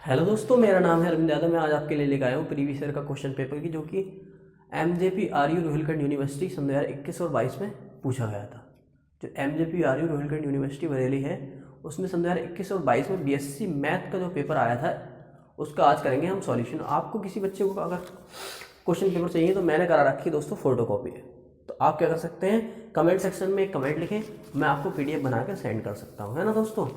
Hello दोस्तों, मेरा नाम है अरविंद यादव। मैं आज आपके लिए लेकर आया हूँ प्रीवियस ईयर का क्वेश्चन पेपर की, जो कि एमजेपी आरयू रोहिलखंड यूनिवर्सिटी सन 2021 और 22 में पूछा गया था। जो MJP RU Rohilkhand university Bareilly है, उसमें सन 2021 और 22 में बीएससी मैथ का जो पेपर आया था, उसका आज करेंगे हम सॉल्यूशन। आपको किसी बच्चे को अगर क्वेश्चन पेपर चाहिए तो मैंने करा रखी है दोस्तों फोटो कॉपी है, तो आप क्या कर सकते हैं, कमेंट सेक्शन में एक कमेंट लिखें, मैं आपको पीडीएफ बना कर सेंड कर सकता हूँ, है ना दोस्तों।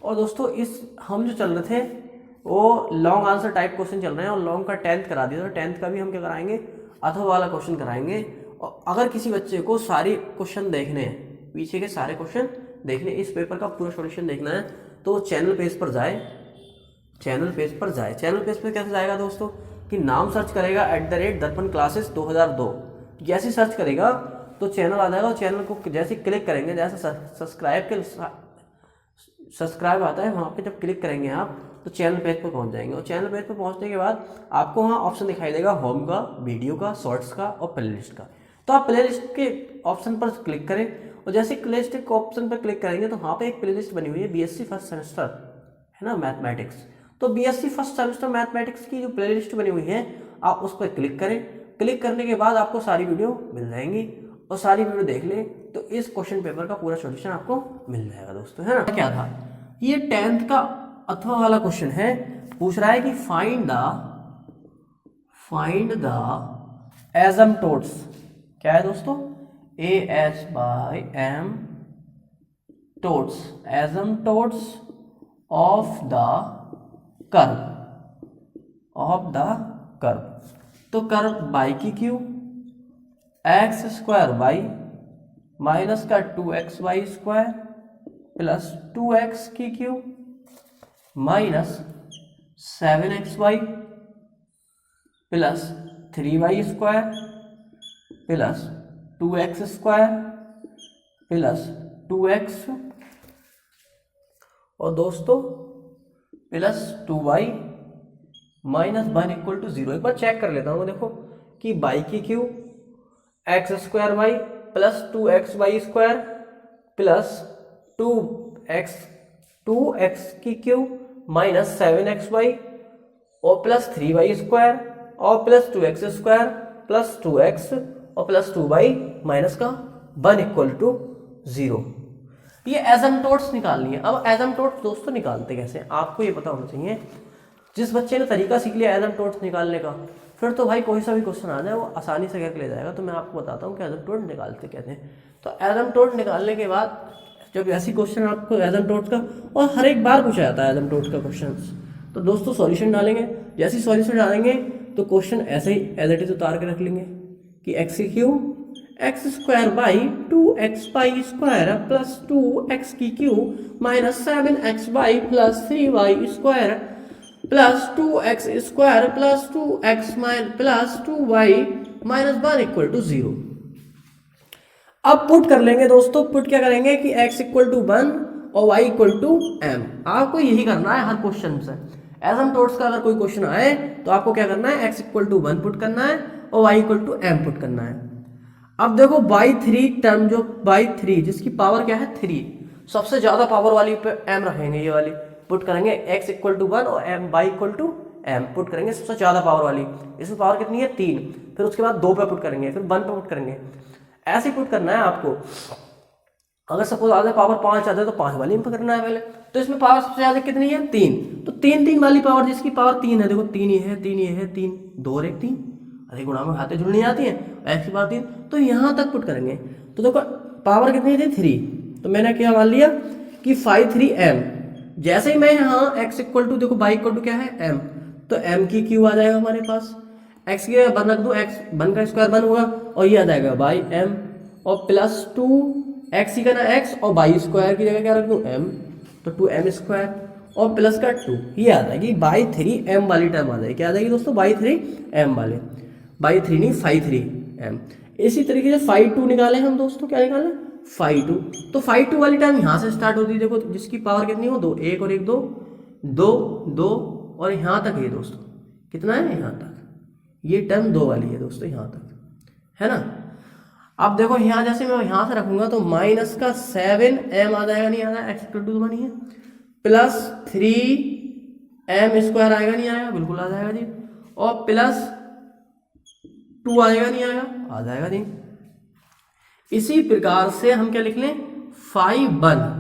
और दोस्तों इस हम जो चल रहे थे वो लॉन्ग आंसर टाइप क्वेश्चन चल रहे हैं, और लॉन्ग का 10th करा दिया, तो 10th का भी हम क्या कराएंगे, अथवा वाला क्वेश्चन कराएंगे। और अगर किसी बच्चे को सारे क्वेश्चन देखने हैं, पीछे के सारे क्वेश्चन देखने, इस पेपर का पूरा सॉल्यूशन देखना है, तो वो चैनल पेज पर जाए। चैनल पेज पर कैसे जाएगा दोस्तों, कि नाम सर्च करेगा @दर्पण क्लासेस 2002, जैसे सर्च करेगा तो चैनल आ जाएगा। और चैनल को जैसे क्लिक करेंगे, जैसे सब्सक्राइब आता है, वहाँ पे जब क्लिक करेंगे आप तो चैनल पेज पर पहुँच जाएंगे। और चैनल पेज पर पहुँचने के बाद आपको वहाँ ऑप्शन दिखाई देगा होम का, वीडियो का, शॉर्ट्स का और प्लेलिस्ट का। तो आप प्लेलिस्ट के ऑप्शन पर क्लिक करें, और जैसे प्लेलिस्ट के ऑप्शन पर क्लिक करेंगे तो वहाँ पे एक प्लेलिस्ट बनी हुई है बीएससी फर्स्ट सेमेस्टर, है ना, मैथमेटिक्स। तो बीएससी फर्स्ट सेमेस्टर मैथमेटिक्स की जो प्लेलिस्ट बनी हुई है, आप उस पर क्लिक करें। क्लिक करने के बाद आपको सारी वीडियो मिल जाएंगी, और सारी वीडियो देख लें तो इस क्वेश्चन पेपर का पूरा सॉल्यूशन आपको मिल जाएगा दोस्तों, है ना। क्या था ये 10th का अथवा वाला क्वेश्चन है, पूछ रहा है कि फाइंड द एसिम्प्टोट्स। क्या है दोस्तों, AS/M टोट्स, asymptotes of the curve. तो कर्व बाई की क्यू x² माइनस का 2xy² प्लस 2x की cube minus 7xy plus 3y² plus 2x² plus 2x और दोस्तों plus 2y minus 1 equal to 0। एक बार चेक कर लेता हूँ, देखो कि बाई की Q x² plus 2xy² plus 2x की क्यू माइनस 7xy और प्लस 3y² और प्लस 2x² प्लस 2x और प्लस 2y माइनस का 1 इक्वल टू 0। ये एसिम्प्टोट्स निकालनी है। अब एसिम्प्टोट्स दोस्तों निकालते कैसे, आपको ये पता होना चाहिए। जिस बच्चे ने तरीका सीख लिया एसिम्प्टोट्स निकालने का, फिर तो भाई कोई सा भी क्वेश्चन आ जाए वो आसानी से करके ले जाएगा। तो मैं आपको बताता हूँ कि एसिम्प्टोट निकालते कहते हैं। तो एसिम्प्टोट निकालने के बाद जब ऐसी क्वेश्चन आपको एसिम्प्टोट का, और हर एक बार पूछा जाता है एसिम्प्टोट का क्वेश्चन, तो दोस्तों सॉल्यूशन डालेंगे। जैसे सॉल्यूशन डालेंगे तो क्वेश्चन ऐसे ही एज इट इज उतार के रख लेंगे कि x³ x² 2xy² plus 2x की cube minus 7xy plus 3y² plus 2x² plus 2x plus 2y minus 1 equal to 0। अब पुट कर लेंगे दोस्तों। पुट क्या करेंगे कि x इक्वल टू 1 और y इक्वल टू m। आपको यही करना है हर क्वेश्चन से। एसिम्प्टोट्स का अगर कोई क्वेश्चन आए तो आपको क्या करना है, x इक्वल टू 1 पुट करना है और y equal to m put करना है। अब देखो बाई 3 टर्म, जो बाई 3 जिसकी पावर क्या है 3, सबसे ज्यादा पावर वाली पे m रखेंगे, ये वाली पुट करेंगे x इक्वल टू 1 और y equal to m put करेंगे, सबसे ज्यादा पावर वाली। इसमें पावर कितनी है 3, फिर उसके बाद 2 पे पुट करेंगे, फिर 1 पे पुट करेंगे। ऐसे पुट करना है आपको। अगर सपोज आगे पावर 5 आ जाए तो 5 वाली में करना है पहले। तो इसमें पावर सबसे ज्यादा कितनी है 3, तो 3 वाली पावर, जिसकी पावर 3 है, देखो 3 ये है, 3 ये है, 3 2 और 1 3, अरे गुणा में खाते जुड़नी आती है, x की पावर 3, तो यहाँ तक पुट करेंगे। तो देखो पावर कितनी थी 3, तो मैंने क्या मान लिया कि 5×3m। जैसे ही मैं यहाँ x इक्वल टू, देखो y इक्वल टू क्या है m, तो m की क्यू आ जाएगा हमारे पास। x की 1 रख दो, x 1 का स्क्वायर 1 होगा और ये आ जाएगा बाई m और प्लस 2x ही करना x और बाई स्क्वायर की जगह क्या रख दूँ m, तो 2m² और प्लस का 2, ये आ जाएगी बाई 3m वाली टर्म आ जाएगी। क्या आ जाएगी दोस्तों, बाई 3m वाले, बाई 3 नहीं 5×3m। इसी तरीके से 5×2 निकालें हम दोस्तों, क्या निकालें 5×2, तो 5×2 वाली टर्म यहाँ से स्टार्ट होती है। देखो जिसकी पावर कितनी हो 2, 1 और 1 2, 2 2 और यहाँ तक है दोस्तों, कितना है यहाँ तक, ये टर्म 2 वाली है दोस्तों यहाँ तक, है ना। अब देखो यहाँ जैसे मैं यहाँ से रखूंगा तो माइनस का 7m आ जाएगा, नहीं आ रहा, x इक्वल टू 1 है, प्लस 3 एम स्क्वायर आएगा नहीं आएगा, बिल्कुल आ जाएगा जी, और प्लस 2 आएगा नहीं आएगा, आ जाएगा जी। इसी प्रकार से हम क्या लिख लें, 5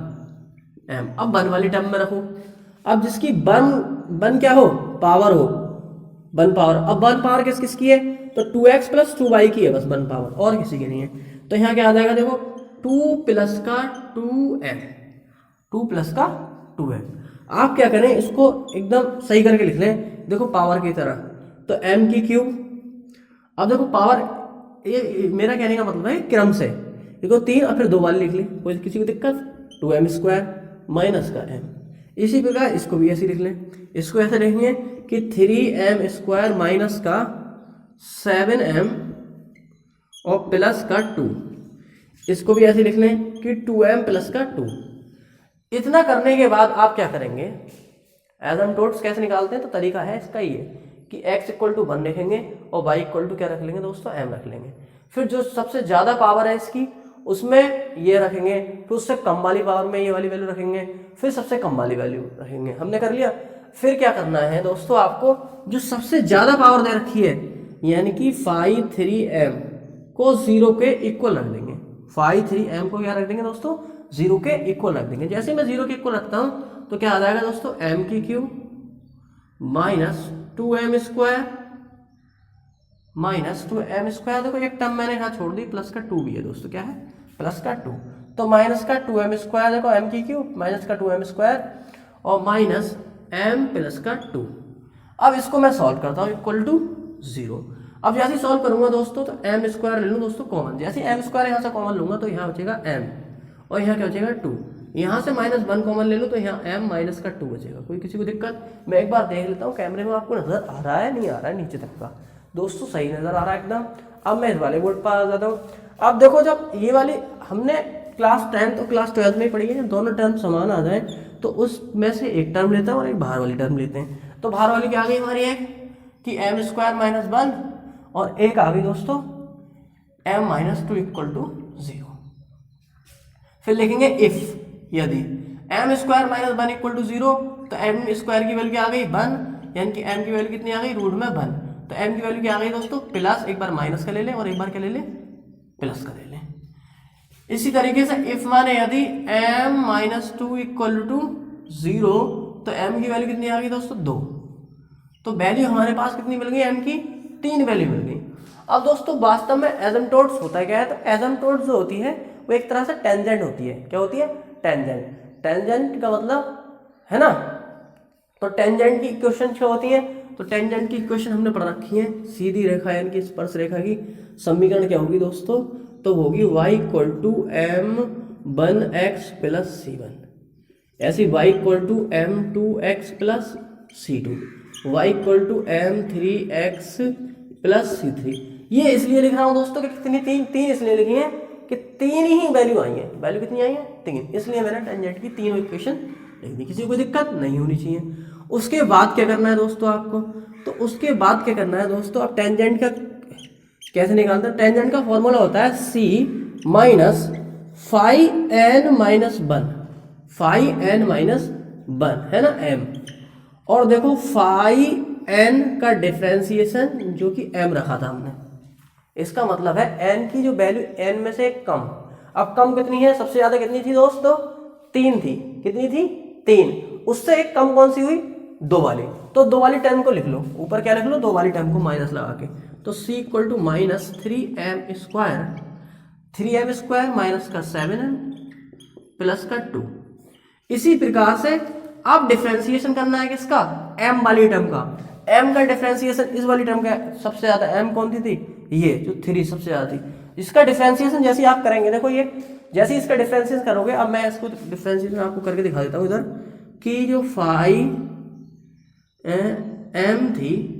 m। अब 1 वाली टर्म में रखो, अब जिसकी 1 क्या हो, पावर हो, 1 पावर। अब 1 पावर किस किस की है, तो 2x प्लस 2y की है बस 1 पावर, और किसी की नहीं है। तो यहाँ क्या आ जाएगा, देखो 2 प्लस का 2m, 2 प्लस का 2m। आप क्या करें, इसको एकदम सही करके लिख लें, देखो पावर की तरह, तो m की क्यूब। अब देखो पावर, ये मेरा कहने का मतलब है क्रम से, देखो 3 और फिर 2 वाली लिख लें, कोई किसी को दिक्कत, 2m स्क्वायर माइनस का m। इसी प्रकार इसको भी ऐसे लिख लें, इसको ऐसे लिखेंगे कि 3m स्क्वायर माइनस का 7m और प्लस का 2। इसको भी ऐसे लिख लें कि 2m प्लस का 2। इतना करने के बाद आप क्या करेंगे, एसिम्पटोट्स कैसे निकालते हैं, तो तरीका है इसका ये कि x इक्वल टू 1 रखेंगे और y इक्वल टू क्या रख लेंगे दोस्तों, m रख लेंगे। फिर जो सबसे ज़्यादा पावर है इसकी, उसमें ये रखेंगे, फिर उससे कम वाली पावर में ये वाली वैल्यू रखेंगे, फिर सबसे कम वाली वैल्यू रखेंगे। हमने कर लिया। फिर क्या करना है दोस्तों, आपको जो सबसे ज़्यादा पावर दे रखी है, यानी कि 5-3m को 0 के इक्वल रख देंगे। 5-3m को क्या रख देंगे दोस्तों, 0 के इक्वल रख देंगे। जैसे मैं 0 के इक्वल रखता हूँ तो क्या आ जाएगा दोस्तों, m की cube minus 2m square minus 2m square. देखो एक टर्म मैंने यहाँ छोड़ दी, प्लस का 2 भी है दोस्तों, क्या है, प्लस का 2, तो माइनस का 2m स्क्वायर, देखो m की क्यूब माइनस का 2m स्क्वायर और माइनस m प्लस का 2। अब इसको मैं सॉल्व करता हूँ, इक्वल टू 0। अब जैसे ही सॉल्व करूंगा दोस्तों, तो m स्क्वायर ले लूँ दोस्तों कॉमन, जैसे m स्क्वायर यहाँ से कॉमन लूंगा तो यहाँ बचेगा m और यहाँ क्या बचेगा 2। यहाँ से -1 कॉमन ले लूँ तो यहाँ m माइनस का 2 बचेगा। कोई किसी को दिक्कत, मैं एक बार देख लेता हूँ कैमरे में आपको नजर आ रहा है, नहीं आ रहा है, नीचे तक का दोस्तों सही नजर आ रहा है एकदम। अब मैं इस वाले बोर्ड पर आ जाता हूँ। अब देखो, जब ये वाली हमने क्लास 10th और क्लास 12th में पढ़ी है, जब दोनों टर्म समान आ जाए तो उसमें से एक टर्म लेते हैं और एक बाहर वाली टर्म लेते हैं। तो बाहर वाली क्या आ गई हमारी, एक कि m स्क्वायर माइनस 1 और एक आ गई दोस्तों m माइनस 2 इक्वल टू 0। फिर लिखेंगे इफ, यदि m square minus 1 equal to 0, तो m स्क्वायर की वैल्यू क्या आ गई 1, यानी कि m की वैल्यू कितनी आ गई, रूट में 1। तो m की वैल्यू क्या आ गई दोस्तों, प्लस, एक बार माइनस का ले लें और एक बार क्या ले लें, प्लस का ले लें। इसी तरीके से इफ माने यदि m माइनस 2 इक्वल टू 0, तो m की वैल्यू कितनी आ गई दोस्तों 2। तो वैल्यू हमारे पास कितनी मिल गई, m की 3 वैल्यू मिल गई। अब दोस्तों वास्तव में एसिम्पटोट्स होता क्या है, तो एसिम्पटोट्स जो होती है वो एक तरह से टेंजेंट होती है। क्या होती है, टेंजेंट। टेंजेंट का मतलब है ना, तो टेंजेंट की इक्वेशन क्या होती है, तो टेंजेंट की इक्वेशन हमने पढ़ रखी है, सीधी रेखा यानी कि स्पर्श रेखा की समीकरण क्या होगी दोस्तों, तो होगी y equal to m1x plus c1, ऐसी y equal to m2x plus c2, y equal to m3x plus c3। ये इसलिए लिख रहा हूँ दोस्तों कि कितनी, तीन इसलिए लिखी है कि 3 ही वैल्यू आई है। वैल्यू कितनी आई है, 3, इसलिए मैंने टेंजेंट की तीनों इक्वेशन लिख दी। किसी को दिक्कत नहीं होनी चाहिए। उसके बाद क्या करना है दोस्तों आपको, तो उसके बाद क्या करना है दोस्तों, आप टेंजेंट का कैसे निकालते हैं, टेंजेंट का फॉर्मूला होता है c minus 5n minus 1, 5n minus 1 है ना m, और देखो 5n का डिफरेंशिएशन जो कि m रखा था हमने, इसका मतलब है n की जो वैल्यू n में से कम। अब कम कितनी है, सबसे ज्यादा कितनी थी दोस्तों, 3 थी। कितनी थी, 3। उससे एक कम कौन सी हुई, 2 वाली। तो 2 वाली टर्म को लिख लो, ऊपर क्या लिख लो, 2 वाली टर्म को माइनस लगा के, तो c equal to minus 3m square, 3m square minus का 7m प्लस का 2। इसी प्रकार से अब डिफरेंशिएशन करना है किसका, m वाली टर्म का। m का डिफरेंशिएशन इस वाली टर्म का सबसे ज्यादा m कौन सी थी, ये जो 3 सबसे ज्यादा थी। इसका डिफरेंशिएशन जैसे आप करेंगे, देखो ये जैसे इसका डिफरेंशिएशन करोगे, अब मैं इसको डिफरेंशिएशन आपको करके दिखा देता हूँ इधर, कि जो 5m थी,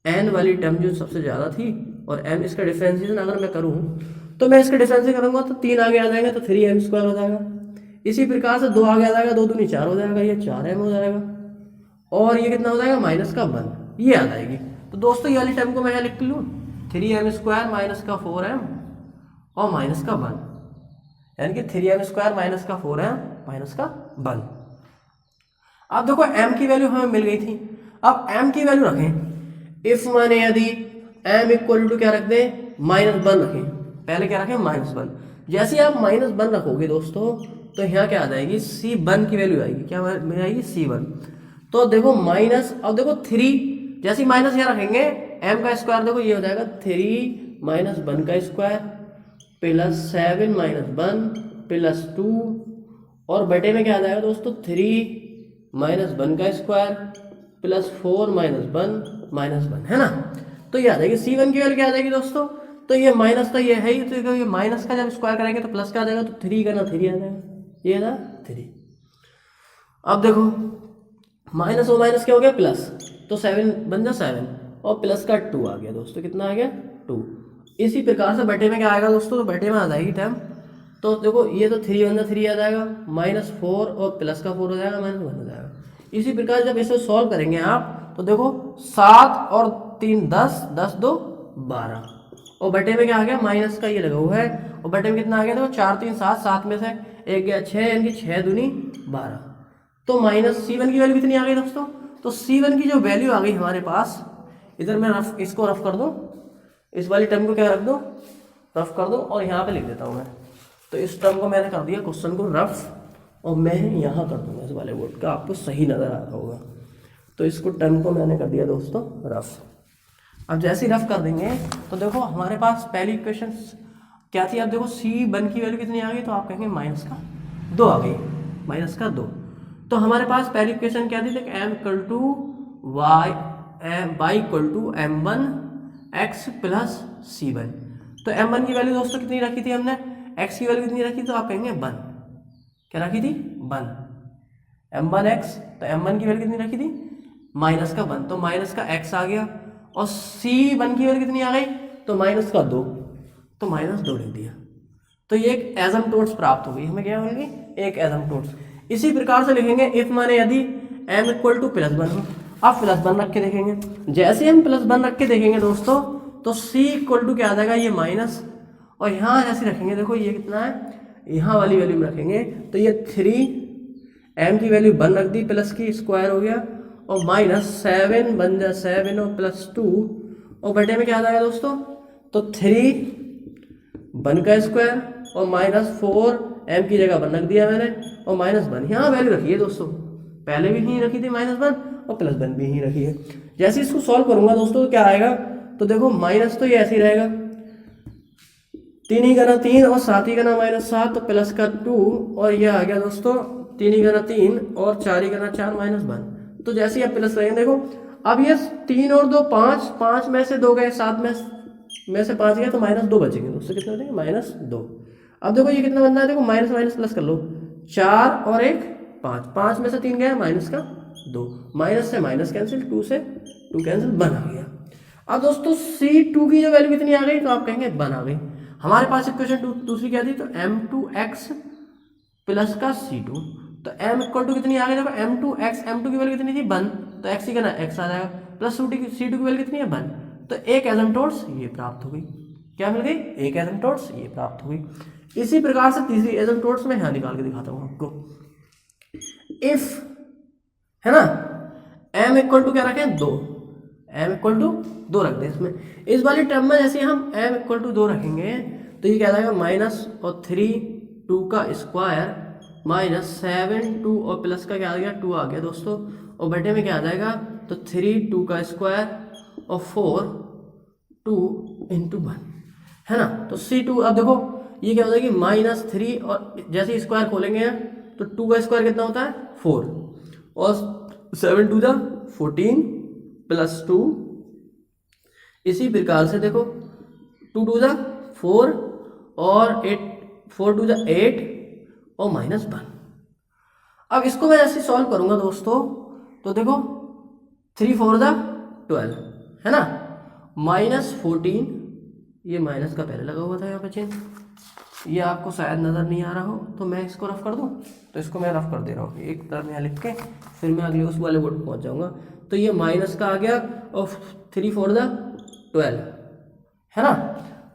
n वाली टर्म जो सबसे ज्यादा थी, और m इसका डिफरेंशिएशन अगर मैं करूँ, तो मैं इसका डिफरेंशिएशन करूंगा तो 3 आगे आ जाएगा, तो 3m स्क्वायर हो जाएगा। इसी प्रकार से 2 आगे आ जाएगा, 2 दूनी 4 हो जाएगा, ये 4m हो जाएगा, और ये कितना हो जाएगा, माइनस का 1, ये आ जाएगी। तो दोस्तों ये वाली टर्म को मैं यहाँ लिख लूँ, 3m स्क्वायर माइनस का 4m और माइनस का 1, यानी कि 3m स्क्वायर माइनस का 4m माइनस का 1। अब देखो m की वैल्यू हमें मिल गई थी, अब m की वैल्यू रखें इफ माने यदि m इक्वल टू क्या रख दें -1 रखें, पहले क्या रखें -1। जैसे आप -1 रखोगे दोस्तों तो यहाँ क्या आ जाएगी C1 की वैल्यू आएगी, क्या मिल जाएगी C1। तो देखो माइनस, अब देखो 3 जैसे माइनस यहाँ रखेंगे m का स्क्वायर देखो ये हो जाएगा 3 - 1 का स्क्वायर प्लस 7 - 1 प्लस 2 और बटे में क्या आ जाएगा दोस्तों 3 - 1 का स्क्वायर प्लस 4 - 1 है ना। तो ये आ जाएगी C1 की वैल्यू क्या आ जाएगी दोस्तों, तो ये माइनस का ये है ही, तो ये माइनस का जब स्क्वायर करेंगे तो प्लस का आ जाएगा, तो 3 का ना 3 आ जाएगा, ये ना 3। अब देखो माइनस और माइनस क्या हो गया प्लस, तो 7 बन जा 7 और प्लस का 2 आ गया दोस्तों, कितना आ गया 2। इसी प्रकार से बटे में क्या आएगा दोस्तों, तो बटे में आ जाएगी टर्म, तो देखो ये तो 3 बन जा 3 आ जाएगा, -4 और प्लस का 4 हो जाएगा, -1 हो जाएगा। इसी प्रकार जब इसे सॉल्व करेंगे आप तो देखो 7 और 3 10, 10 2 12 और बटे में क्या आ गया माइनस का ये लगा हुआ है, और बटे में कितना आ गया देखो 4 3 7, 7 में से 1 गया 6, यानी 6 दूनी 12। तो माइनस C1 की वैल्यू कितनी आ गई दोस्तों, तो C1 की जो वैल्यू आ गई हमारे पास, इधर मैं इसको रफ कर दूं, इस वाली टर्म को क्या रख दूं रफ कर दूं और यहाँ पे लिख देता हूँ मैं। तो इस टर्म को मैंने कर दिया क्वेश्चन को रफ, और मैं यहाँ कर दूंगा इस वाले बोर्ड का, आपको सही नजर आ रहा होगा। तो इसको टर्म को मैंने कर दिया दोस्तों रफ। अब जैसे ही रफ कर देंगे तो देखो हमारे पास पहली इक्वेशन क्या थी, अब देखो C1 की वैल्यू कितनी आ गई, तो आप कहेंगे -2 आ गई, -2। तो हमारे पास पहली इक्वेशन क्या थी, m = y = m1 x plus C1। तो m1 की वैल्यू दोस्तों कितनी रखी थी हमने, x की वैल्यू कितनी रखी, तो आप कहेंगे 1, क्या रखी थी 1 m1x, तो m1 की वैल्यू कितनी रखी थी -1, तो माइनस का x आ गया, और C1 की वैल्यू कितनी आ गई, तो -2, तो -2 लिख दिया। तो ये एक एसिम्प्टोट्स प्राप्त हो गई हमें, क्या होगी एक एसिम्प्टोट्स। इसी प्रकार से लिखेंगे इफ माने यदि m = +1 हो, अब +1 रख के देखेंगे, जैसे हम +1 रख के देखेंगे दोस्तों तो C = क्या आ जाएगा ये माइनस, और यहाँ जैसे रखेंगे देखो ये कितना है, यहाँ वाली वैल्यू में रखेंगे तो ये 3 m की वैल्यू 1 रख दी, प्लस की स्क्वायर हो गया, और -7 बन जा 7 और +2 और बटे में क्या आ जाएगा दोस्तों, तो 3 1 का स्क्वायर और -4 m की जगह 1 रख दिया मैंने, और -1 यहाँ वैल्यू रखी है दोस्तों, पहले भी यहीं रखी थी -1 और +1 भी यहीं रखी है। जैसे इसको सॉल्व करूंगा दोस्तों तो क्या आएगा, तो देखो माइनस तो ये ऐसे ही रहेगा, 3 ही गुना 3 और 7 ही गुना -7, तो प्लस का 2 और ये आ गया दोस्तों 3 ही गुना 3 और 4 ही गुना 4 -1। तो जैसे ही आप प्लस रहेंगे देखो, अब ये 3 और 2 5, 5 में से 2 गए, 7 में से 5 गए, तो -2 बचेंगे दोस्तों, कितने बचेंगे -2। अब देखो ये कितना बनना है, देखो माइनस माइनस प्लस कर लो, 4 और 1 5, 5 में से 3 गया माइनस का 2, माइनस से माइनस कैंसिल, 2 से 2 कैंसिल, 1 आ गया। अब दोस्तों C2 की जो वैल्यू कितनी आ गई, तो आप कहेंगे 1 आ गई। हमारे पास इक्वेशन दूसरी क्या थी, तो m2x प्लस का C2, तो m = कितनी आ गई, देखो m2x, m2 की वैल्यू कितनी थी 1, तो x ही करना x आ जाएगा, प्लस C2 की वैल्यू कितनी है 1, तो एक एसिम्प्टोट्स ये प्राप्त हो गई, क्या मिल गई, एक एसिम्प्टोट्स ये प्राप्त हो गई। इसी प्रकार से तीसरी एसिम्प्टोट्स में यहाँ निकाल के दिखाता हूँ आपको। इफ है ना m = क्या रखें 2, m = 2 रख दें इसमें, इस वाली टर्म में जैसे हम m = 2 रखेंगे तो ये क्या आ जाएगा माइनस और 3 2 का स्क्वायर -7 2 और प्लस का क्या आ गया 2 आ गया दोस्तों, और बटे में क्या आ जाएगा, तो 3 2 का स्क्वायर और 4 2 × 1 है ना। तो C2 अब देखो ये क्या हो जाएगी -3, और जैसे स्क्वायर खोलेंगे तो 2 का स्क्वायर कितना होता है 4, और 7 2 14 प्लस 2, इसी प्रकार से देखो 2 2 4 और 8 4 2 8 और -1। अब इसको मैं ऐसे सॉल्व करूंगा दोस्तों, तो देखो 3 4 12 है ना, -14, ये माइनस का पहले लगा हुआ था यहाँ पे चिन्ह, ये आपको शायद नज़र नहीं आ रहा हो, तो मैं इसको रफ कर दूँ, तो इसको मैं रफ कर दे रहा हूँ एक तरफ यहाँ लिख के, फिर मैं अगले उस वाले बोर्ड पर पहुँच जाऊँगा। तो ये माइनस का आ गया, और 3 4 12 है ना,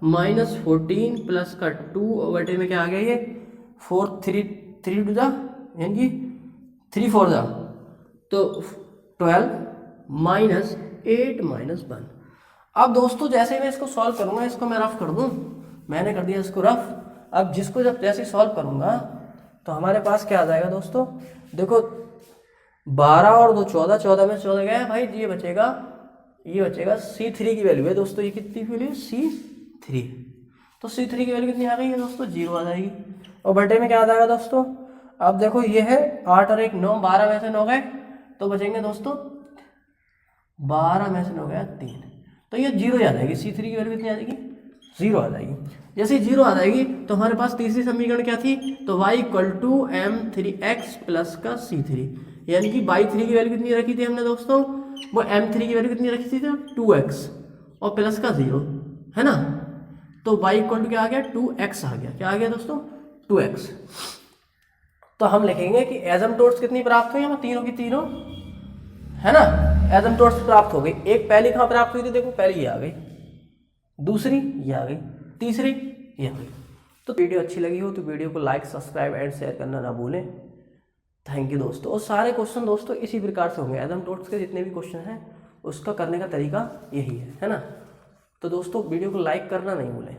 -14 प्लस का 2 और बटे में क्या आ गया, ये 4 3 3 2 यानी कि 3 4 तो 12 माइनस 8 माइनस 1। अब दोस्तों जैसे ही मैं इसको सॉल्व करूंगा, इसको मैं रफ कर दूं, मैंने कर दिया इसको रफ। अब जिसको जब जैसे सॉल्व करूंगा तो हमारे पास क्या आ जाएगा दोस्तों, देखो 12 और 2 14, 14 में 14 गया भाई, ये बचेगा C3 की वैल्यू है दोस्तों, ये कितनी वैल्यू C3, तो C3 की वैल्यू कितनी आ गई है दोस्तों, 0 आ जाएगी। और बटे में क्या आ जाएगा दोस्तों, अब देखो ये है 8 और 1 9, 12 में से 9 गए तो बचेंगे दोस्तों 12 में से 9 गया 3, तो ये 0 आ जाएगी। C3 की वैल्यू कितनी आ जाएगी, 0 आ जाएगी। जैसे ही 0 आ जाएगी तो हमारे पास तीसरी समीकरण क्या थी, तो y equal to m3x plus का C3, यानी कि y3 की वैल्यू कितनी रखी थी हमने दोस्तों, वो m3 की वैल्यू कितनी रखी थी, तो 2x और प्लस का 0 है ना, तो y इक्वल टू क्या आ गया, 2x आ गया। क्या आ गया दोस्तों, 2x। तो हम लिखेंगे कि एसिम्प्टोट्स कितनी प्राप्त हुई, हमें तीनों की तीनों, है ना, एसिम्प्टोट्स प्राप्त हो गई। एक पहली कहाँ प्राप्त हुई थी, देखो पहली ये आ गई, दूसरी ये आ गई, तीसरी ये आ गई। तो वीडियो अच्छी लगी हो तो वीडियो को लाइक सब्सक्राइब एंड शेयर करना ना भूलें। थैंक यू दोस्तों। और सारे क्वेश्चन दोस्तों इसी प्रकार से होंगे, एसिम्प्टोट्स के जितने भी क्वेश्चन हैं उसका करने का तरीका यही है ना। तो दोस्तों वीडियो को लाइक करना नहीं भूलें,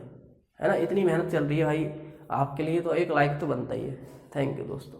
है ना, इतनी मेहनत चल रही है भाई आपके लिए, तो एक लाइक तो बनता ही है। थैंक यू दोस्तों।